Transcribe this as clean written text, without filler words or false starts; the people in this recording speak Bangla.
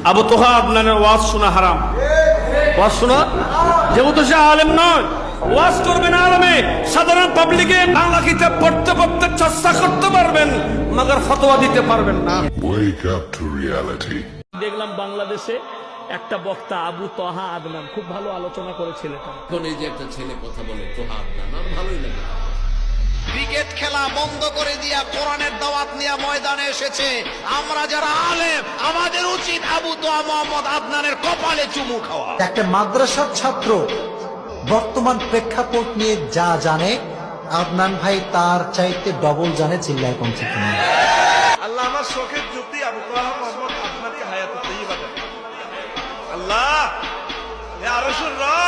আবু তোহা আদনানের ওয়াজ শোনা হারাম। ওয়াজ শোনা, যেহেতু সে আলেম নয়, ওয়াজ করবেন আলেমে, সাধারণ পাবলিকে বাংলা কিতাব পড়তে পড়তে চর্চা করতে পারবেন, মগর ফতোয়া দিতে পারবেন না। Wake up to reality. দেখলাম বাংলাদেশে একটা বক্তা আবু তোহা আদনান খুব ভালো আলোচনা করেছিল। এখন এই যে একটা ছেলে কথা বলে তোহা আদনান, আমার ভালোই লাগে। ক্রিকেট খেলা বন্ধ করে দিয়া কোরআনের দাওয়াত নিয়ে ময়দানে এসেছে। আমরা যারা আলেম, আমাদের উচিত আবু তোহা মোহাম্মদ আদনানের কপালে চুমু খাওয়া। একটা মাদ্রাসার ছাত্র বর্তমান প্রেক্ষাপট নিয়ে যা জানে, আদনান ভাই তার চাইতে ডবল জানে। চিল্লায় কম থেকে না। আল্লাহ আমার শোকের যুক্তি আবু তোহা মোহাম্মদ আদনানকে হায়াতে তাইয়্যিবা দেন। আল্লাহ এ আরশুর রব